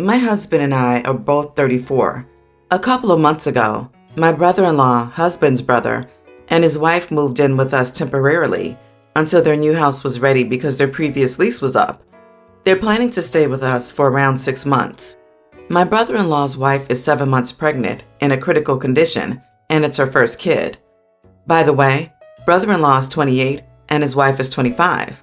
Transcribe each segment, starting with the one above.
My husband and I are both 34. A couple of months ago, my brother-in-law, husband's brother, and his wife moved in with us temporarily until their new house was ready because their previous lease was up. They're planning to stay with us for around 6 months. My brother-in-law's wife is 7 months pregnant in a critical condition, and it's her first kid. By the way, brother-in-law is 28 and his wife is 25.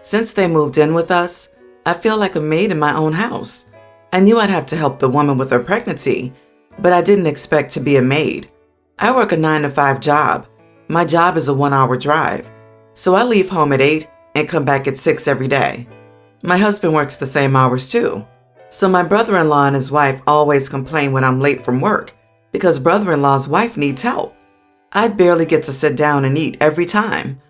Since they moved in with us, I feel like a maid in my own house. I knew I'd have to help the woman with her pregnancy, but I didn't expect to be a maid. I work a 9-to-5 job. My job is a 1-hour drive, so I leave home at 8 and come back at 6 every day. My husband works the same hours too, so my brother-in-law and his wife always complain when I'm late from work because brother-in-law's wife needs help. I barely get to sit down and eat every time.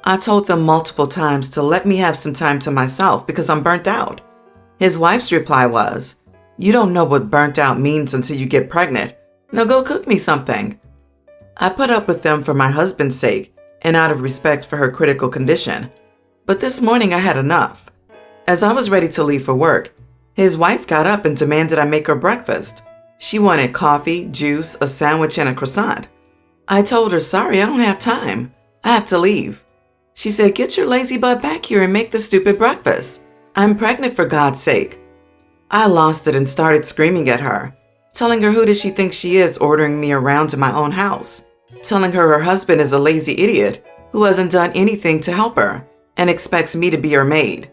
I told them multiple times to let me have some time to myself because I'm burnt out. His wife's reply was, "You don't know what burnt out means until you get pregnant. Now go cook me something." I put up with them for my husband's sake and out of respect for her critical condition. But this morning I had enough. As I was ready to leave for work, his wife got up and demanded I make her breakfast. She wanted coffee, juice, a sandwich, and a croissant. I told her, "Sorry, I don't have time. I have to leave." She said, "Get your lazy butt back here and make the stupid breakfast. I'm pregnant, for God's sake." I lost it and started screaming at her, telling her who does she think she is ordering me around to my own house, telling her husband is a lazy idiot who hasn't done anything to help her and expects me to be her maid.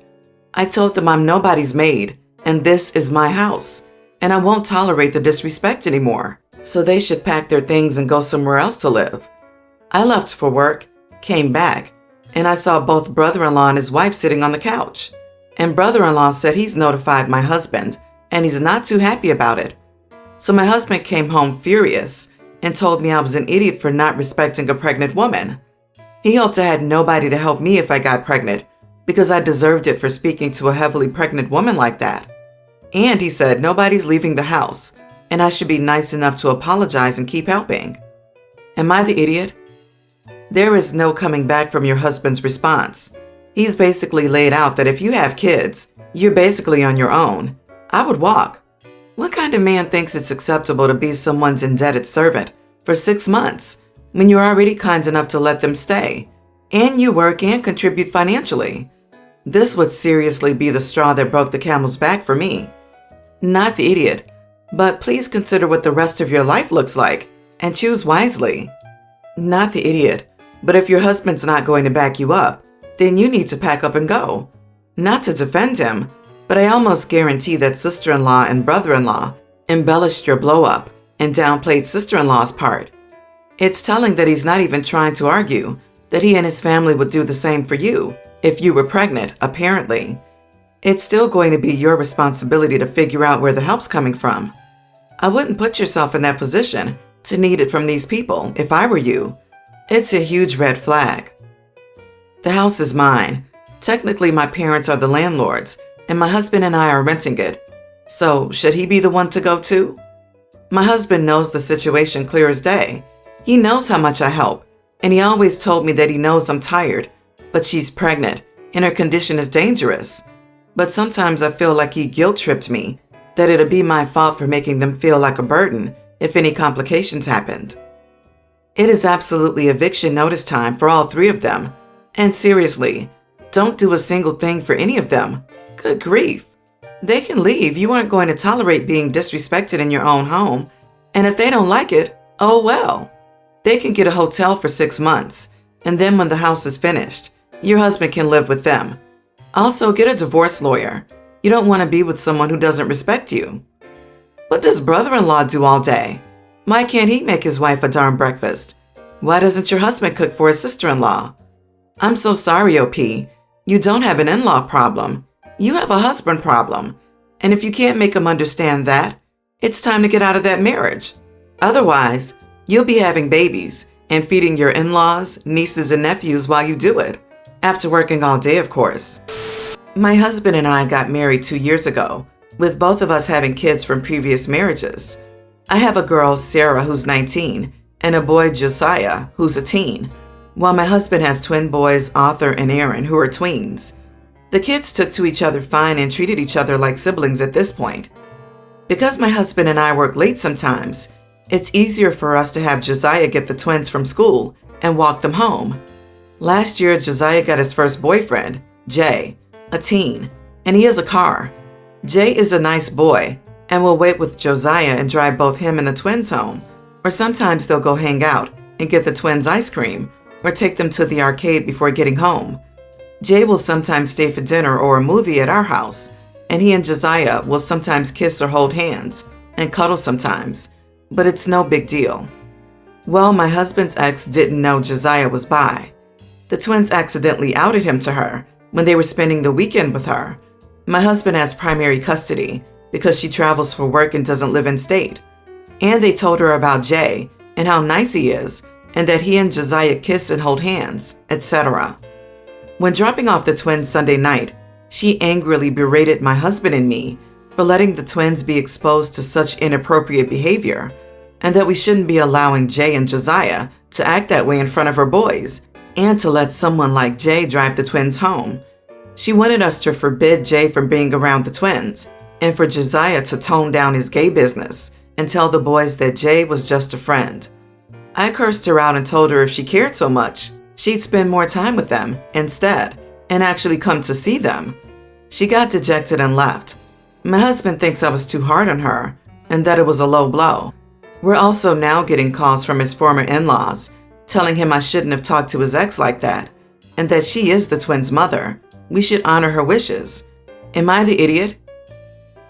I told them I'm nobody's maid and this is my house and I won't tolerate the disrespect anymore, so they should pack their things and go somewhere else to live. I left for work, came back, and I saw both brother-in-law and his wife sitting on the couch. And brother-in-law said he's notified my husband and he's not too happy about it. So my husband came home furious and told me I was an idiot for not respecting a pregnant woman. He hoped I had nobody to help me if I got pregnant because I deserved it for speaking to a heavily pregnant woman like that. And he said nobody's leaving the house and I should be nice enough to apologize and keep helping. Am I the idiot? There is no coming back from your husband's response. He's basically laid out that if you have kids, you're basically on your own. I would walk. What kind of man thinks it's acceptable to be someone's indebted servant for 6 months when you're already kind enough to let them stay, and you work and contribute financially? This would seriously be the straw that broke the camel's back for me. Not the idiot, but please consider what the rest of your life looks like and choose wisely. Not the idiot, but if your husband's not going to back you up, then you need to pack up and go. Not to defend him, but I almost guarantee that sister-in-law and brother-in-law embellished your blow-up and downplayed sister-in-law's part. It's telling that he's not even trying to argue that he and his family would do the same for you if you were pregnant, apparently. It's still going to be your responsibility to figure out where the help's coming from. I wouldn't put yourself in that position to need it from these people if I were you. It's a huge red flag. The house is mine. Technically, my parents are the landlords, and my husband and I are renting it. So, should he be the one to go too? My husband knows the situation clear as day. He knows how much I help, and he always told me that he knows I'm tired, but she's pregnant, and her condition is dangerous. But sometimes I feel like he guilt-tripped me, that it'd be my fault for making them feel like a burden if any complications happened. It is absolutely eviction notice time for all 3 of them. And seriously, don't do a single thing for any of them. Good grief. They can leave. You aren't going to tolerate being disrespected in your own home. And if they don't like it, oh well. They can get a hotel for 6 months. And then when the house is finished, your husband can live with them. Also, get a divorce lawyer. You don't want to be with someone who doesn't respect you. What does brother-in-law do all day? Why can't he make his wife a darn breakfast? Why doesn't your husband cook for his sister-in-law? I'm so sorry, OP. You don't have an in-law problem. You have a husband problem. And if you can't make him understand that, it's time to get out of that marriage. Otherwise, you'll be having babies and feeding your in-laws, nieces, and nephews while you do it. After working all day, of course. My husband and I got married 2 years ago, with both of us having kids from previous marriages. I have a girl, Sarah, who's 19, and a boy, Josiah, who's a teen, while my husband has twin boys, Arthur and Aaron, who are tweens. The kids took to each other fine and treated each other like siblings at this point. Because my husband and I work late sometimes, it's easier for us to have Josiah get the twins from school and walk them home. Last year, Josiah got his first boyfriend, Jay, a teen, and he has a car. Jay is a nice boy and will wait with Josiah and drive both him and the twins home, or sometimes they'll go hang out and get the twins ice cream or take them to the arcade before getting home. Jay will sometimes stay for dinner or a movie at our house, and he and Josiah will sometimes kiss or hold hands and cuddle sometimes, but it's no big deal. Well, my husband's ex didn't know Josiah was bi. The twins accidentally outed him to her when they were spending the weekend with her. My husband has primary custody because she travels for work and doesn't live in state. And they told her about Jay and how nice he is, and that he and Josiah kiss and hold hands, etc. When dropping off the twins Sunday night, she angrily berated my husband and me for letting the twins be exposed to such inappropriate behavior, and that we shouldn't be allowing Jay and Josiah to act that way in front of her boys, and to let someone like Jay drive the twins home. She wanted us to forbid Jay from being around the twins, and for Josiah to tone down his gay business and tell the boys that Jay was just a friend. I cursed her out and told her if she cared so much, she'd spend more time with them instead and actually come to see them. She got dejected and left. My husband thinks I was too hard on her and that it was a low blow. We're also now getting calls from his former in-laws telling him I shouldn't have talked to his ex like that, and that she is the twins' mother. We should honor her wishes. Am I the idiot?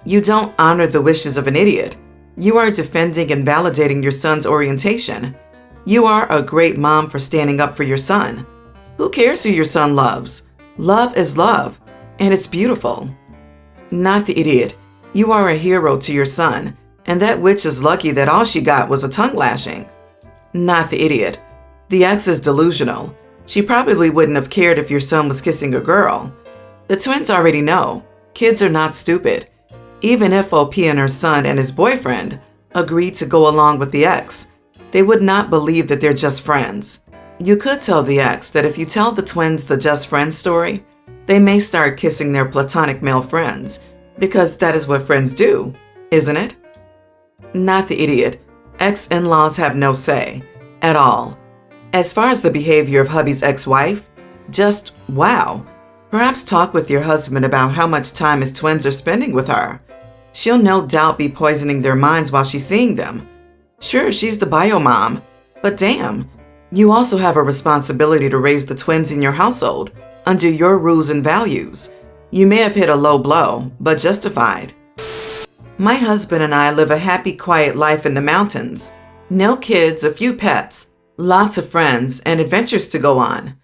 You don't honor the wishes of an idiot. You are defending and validating your son's orientation. You are a great mom for standing up for your son. Who cares who your son loves? Love is love, and it's beautiful. Not the idiot. You are a hero to your son, and that witch is lucky that all she got was a tongue lashing. Not the idiot. The ex is delusional. She probably wouldn't have cared if your son was kissing a girl. The twins already know. Kids are not stupid. Even if OP and her son and his boyfriend agreed to go along with the ex, they would not believe that they're just friends. You could tell the ex that if you tell the twins the just friends story, they may start kissing their platonic male friends, because that is what friends do, isn't it? Not the idiot. Ex-in-laws have no say at all. As far as the behavior of hubby's ex-wife, just wow. Perhaps talk with your husband about how much time his twins are spending with her. She'll no doubt be poisoning their minds while she's seeing them. Sure, she's the bio mom, but damn, you also have a responsibility to raise the twins in your household under your rules and values. You may have hit a low blow, but justified. My husband and I live a happy, quiet life in the mountains. No kids, a few pets, lots of friends, and adventures to go on.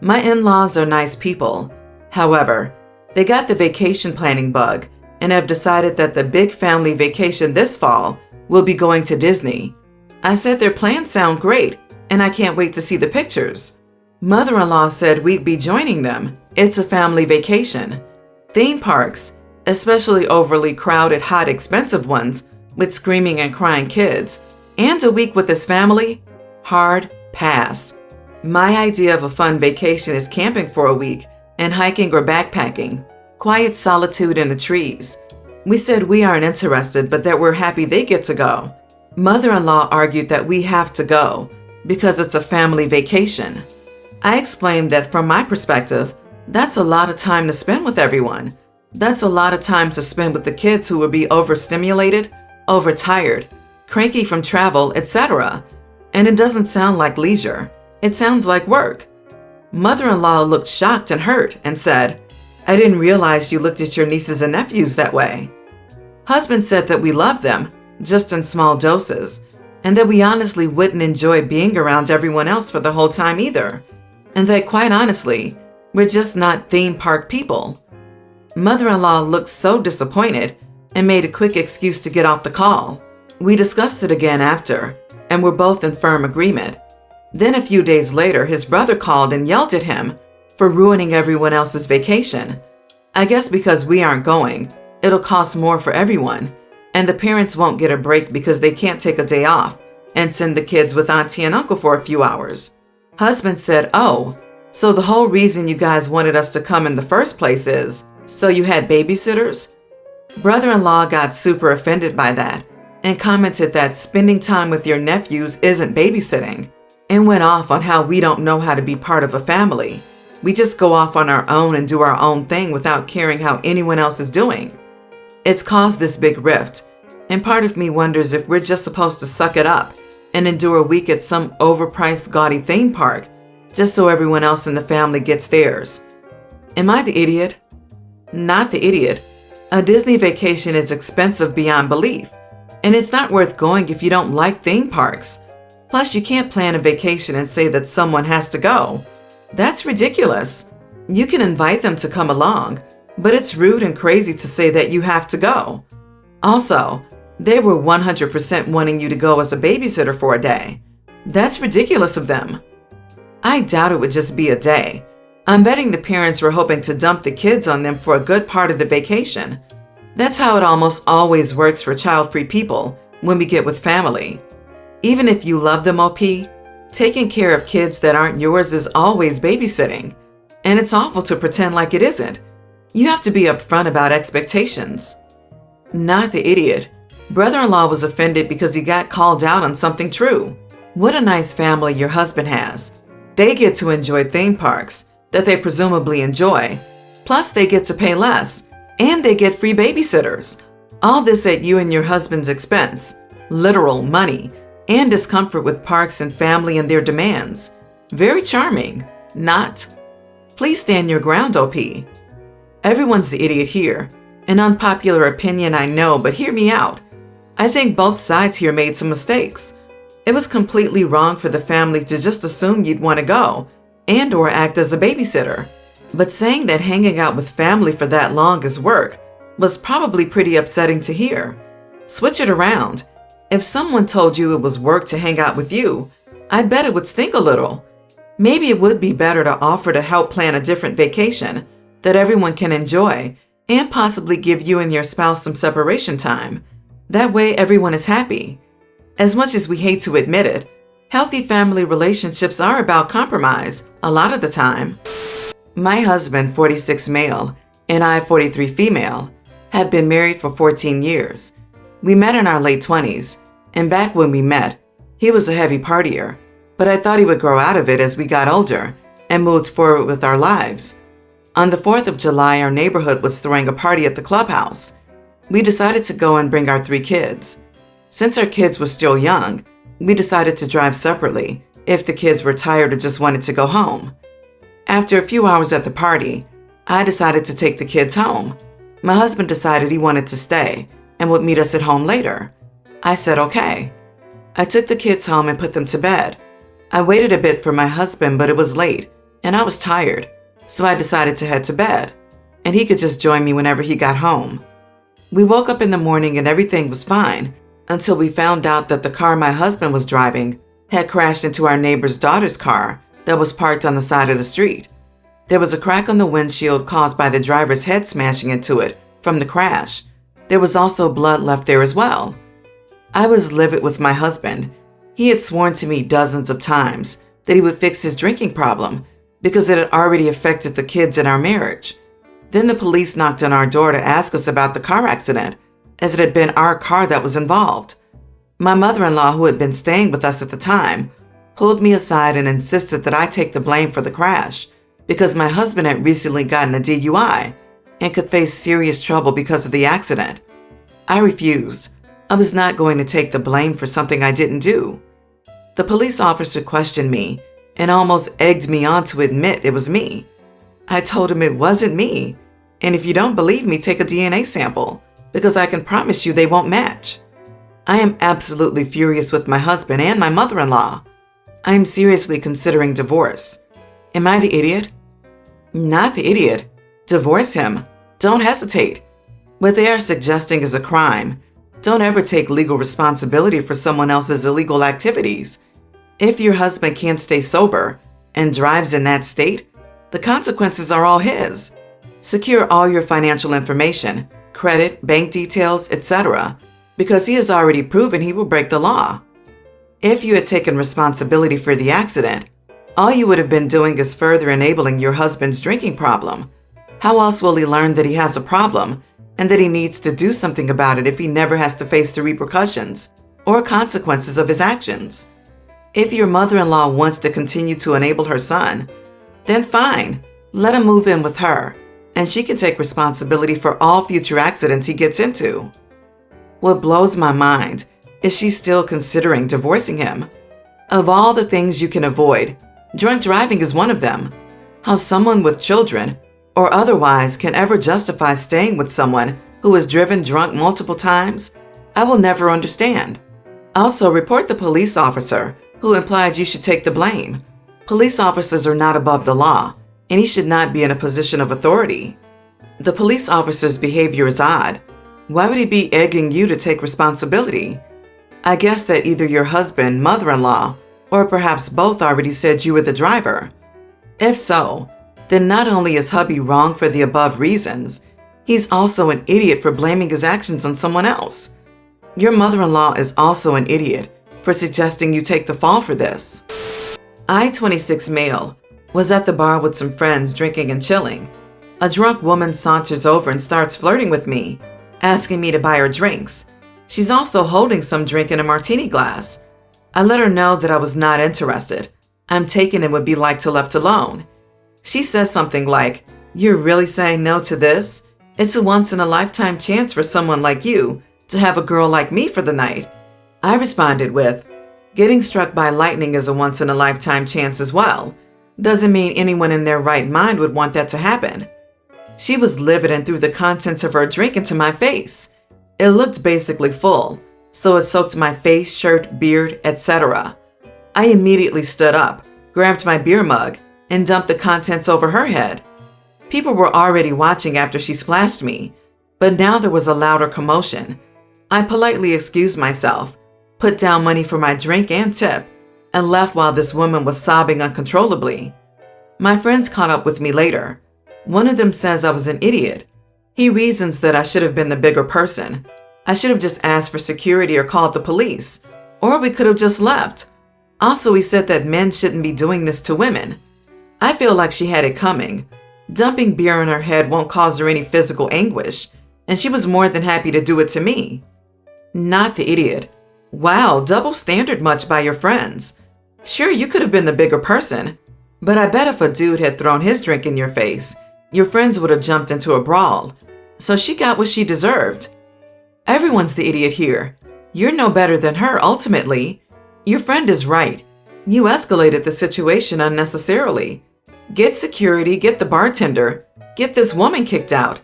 My in-laws are nice people. However, they got the vacation planning bug and have decided that the big family vacation this fall will be going to Disney. I said their plans sound great, and I can't wait to see the pictures. Mother-in-law said we'd be joining them. It's a family vacation. Theme parks, especially overly crowded, hot, expensive ones with screaming and crying kids, and a week with his family? Hard pass. My idea of a fun vacation is camping for a week and hiking or backpacking. Quiet solitude in the trees. We said we aren't interested, but that we're happy they get to go. Mother-in-law argued that we have to go because it's a family vacation. I explained that from my perspective, that's a lot of time to spend with everyone. That's a lot of time to spend with the kids who will be overstimulated, overtired, cranky from travel, etc. And it doesn't sound like leisure. It sounds like work. Mother-in-law looked shocked and hurt and said, I didn't realize you looked at your nieces and nephews that way. Husband said that we love them, just in small doses, and that we honestly wouldn't enjoy being around everyone else for the whole time either, and that quite honestly, we're just not theme park people. Mother-in-law looked so disappointed and made a quick excuse to get off the call. We discussed it again after, and were both in firm agreement. Then a few days later, his brother called and yelled at him for ruining everyone else's vacation. I guess because we aren't going, it'll cost more for everyone, and the parents won't get a break because they can't take a day off and send the kids with auntie and uncle for a few hours. Husband said, oh, so the whole reason you guys wanted us to come in the first place is so you had babysitters? Brother-in-law got super offended by that and commented that spending time with your nephews isn't babysitting, and went off on how we don't know how to be part of a family. We just go off on our own and do our own thing without caring how anyone else is doing. It's caused this big rift, and part of me wonders if we're just supposed to suck it up and endure a week at some overpriced gaudy theme park just so everyone else in the family gets theirs. Am I the idiot? Not the idiot. A Disney vacation is expensive beyond belief, and it's not worth going if you don't like theme parks. Plus, you can't plan a vacation and say that someone has to go. That's ridiculous. You can invite them to come along, but it's rude and crazy to say that you have to go. Also, they were 100% wanting you to go as a babysitter for a day. That's ridiculous of them. I doubt it would just be a day. I'm betting the parents were hoping to dump the kids on them for a good part of the vacation. That's how it almost always works for child-free people when we get with family. Even if you love them, OP, taking care of kids that aren't yours is always babysitting. And it's awful to pretend like it isn't. You have to be upfront about expectations. Not the idiot. Brother-in-law was offended because he got called out on something true. What a nice family your husband has. They get to enjoy theme parks that they presumably enjoy. Plus, they get to pay less, and they get free babysitters. All this at you and your husband's expense. Literal money and discomfort with parks and family and their demands. Very charming. Not. Please stand your ground, OP. Everyone's the idiot here. An unpopular opinion, I know, but hear me out. I think both sides here made some mistakes. It was completely wrong for the family to just assume you'd want to go and or act as a babysitter. But saying that hanging out with family for that long is work was probably pretty upsetting to hear. Switch it around. If someone told you it was work to hang out with you, I bet it would stink a little. Maybe it would be better to offer to help plan a different vacation that everyone can enjoy and possibly give you and your spouse some separation time. That way everyone is happy. As much as we hate to admit it, healthy family relationships are about compromise a lot of the time. My husband, 46 male, and I, 43 female, had been married for 14 years. We met in our late 20s, and back when we met, he was a heavy partier, but I thought he would grow out of it as we got older and moved forward with our lives. On the 4th of July, our neighborhood was throwing a party at the clubhouse. We decided to go and bring our 3 kids. Since our kids were still young, we decided to drive separately if the kids were tired or just wanted to go home. After a few hours at the party, I decided to take the kids home. My husband decided he wanted to stay and would meet us at home later. I said okay. I took the kids home and put them to bed. I waited a bit for my husband, but it was late and I was tired, so I decided to head to bed, and he could just join me whenever he got home. We woke up in the morning and everything was fine until we found out that the car my husband was driving had crashed into our neighbor's daughter's car that was parked on the side of the street. There was a crack on the windshield caused by the driver's head smashing into it from the crash. There was also blood left there as well. I was livid with my husband. He had sworn to me dozens of times that he would fix his drinking problem because it had already affected the kids in our marriage. Then the police knocked on our door to ask us about the car accident, as it had been our car that was involved. My mother-in-law, who had been staying with us at the time, pulled me aside and insisted that I take the blame for the crash because my husband had recently gotten a DUI and could face serious trouble because of the accident. I refused. I was not going to take the blame for something I didn't do. The police officer questioned me and almost egged me on to admit it was me. I told him it wasn't me, and if you don't believe me, take a DNA sample, because I can promise you they won't match. I am absolutely furious with my husband and my mother-in-law. I am seriously considering divorce. Am I the idiot? Not the idiot. Divorce him. Don't hesitate. What they are suggesting is a crime. Don't ever take legal responsibility for someone else's illegal activities. If your husband can't stay sober and drives in that state, the consequences are all his. Secure all your financial information, credit, bank details, etc., because he has already proven he will break the law. If you had taken responsibility for the accident, all you would have been doing is further enabling your husband's drinking problem. How else will he learn that he has a problem and that he needs to do something about it if he never has to face the repercussions or consequences of his actions. If your mother-in-law wants to continue to enable her son, then fine, let him move in with her, and she can take responsibility for all future accidents he gets into. What blows my mind is she's still considering divorcing him. Of all the things you can avoid, drunk driving is one of them. How someone with children or otherwise can ever justify staying with someone who has driven drunk multiple times, I will never understand. Also, report the police officer who implied you should take the blame. Police officers are not above the law, and he should not be in a position of authority. The police officer's behavior is odd. Why would he be egging you to take responsibility? I guess that either your husband, mother-in-law, or perhaps both already said you were the driver. If so, then not only is hubby wrong for the above reasons, he's also an idiot for blaming his actions on someone else. Your mother-in-law is also an idiot for suggesting you take the fall for this. I, 26 male, was at the bar with some friends drinking and chilling. A drunk woman saunters over and starts flirting with me, asking me to buy her drinks. She's also holding some drink in a martini glass. I let her know that I was not interested. I'm taken and would be like to left alone. She says something like, "You're really saying no to this? It's a once-in-a-lifetime chance for someone like you to have a girl like me for the night." I responded with, "Getting struck by lightning is a once-in-a-lifetime chance as well. Doesn't mean anyone in their right mind would want that to happen." She was livid and threw the contents of her drink into my face. It looked basically full, so it soaked my face, shirt, beard, etc. I immediately stood up, grabbed my beer mug, and dumped the contents over her head. People were already watching after she splashed me, but now there was a louder commotion. I politely excused myself, put down money for my drink and tip, and left while this woman was sobbing uncontrollably. My friends caught up with me later. One of them says I was an idiot. He reasons that I should have been the bigger person. I should have just asked for security or called the police, or we could have just left. Also, he said that men shouldn't be doing this to women. I feel like she had it coming. Dumping beer on her head won't cause her any physical anguish, and she was more than happy to do it to me. Not the idiot. Wow, double standard much by your friends. Sure, you could have been the bigger person, but I bet if a dude had thrown his drink in your face, your friends would have jumped into a brawl. So she got what she deserved. Everyone's the idiot here. You're no better than her, ultimately. Your friend is right. You escalated the situation unnecessarily. Get security, get the bartender, get this woman kicked out.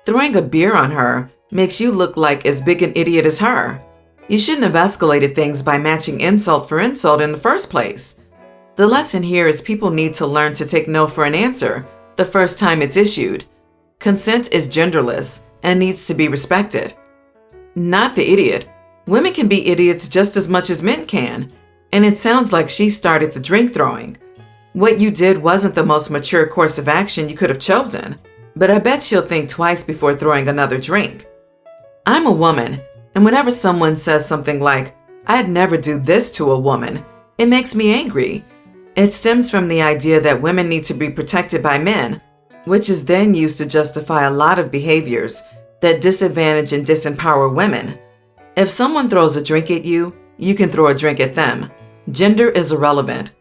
Throwing a beer on her makes you look like as big an idiot as her. You shouldn't have escalated things by matching insult for insult in the first place. The lesson here is people need to learn to take no for an answer the first time it's issued. Consent is genderless and needs to be respected. Not the idiot. Women can be idiots just as much as men can, and it sounds like she started the drink throwing. What you did wasn't the most mature course of action you could have chosen, but I bet she'll think twice before throwing another drink. I'm a woman, and whenever someone says something like, "I'd never do this to a woman," it makes me angry. It stems from the idea that women need to be protected by men, which is then used to justify a lot of behaviors that disadvantage and disempower women. If someone throws a drink at you, you can throw a drink at them. Gender is irrelevant.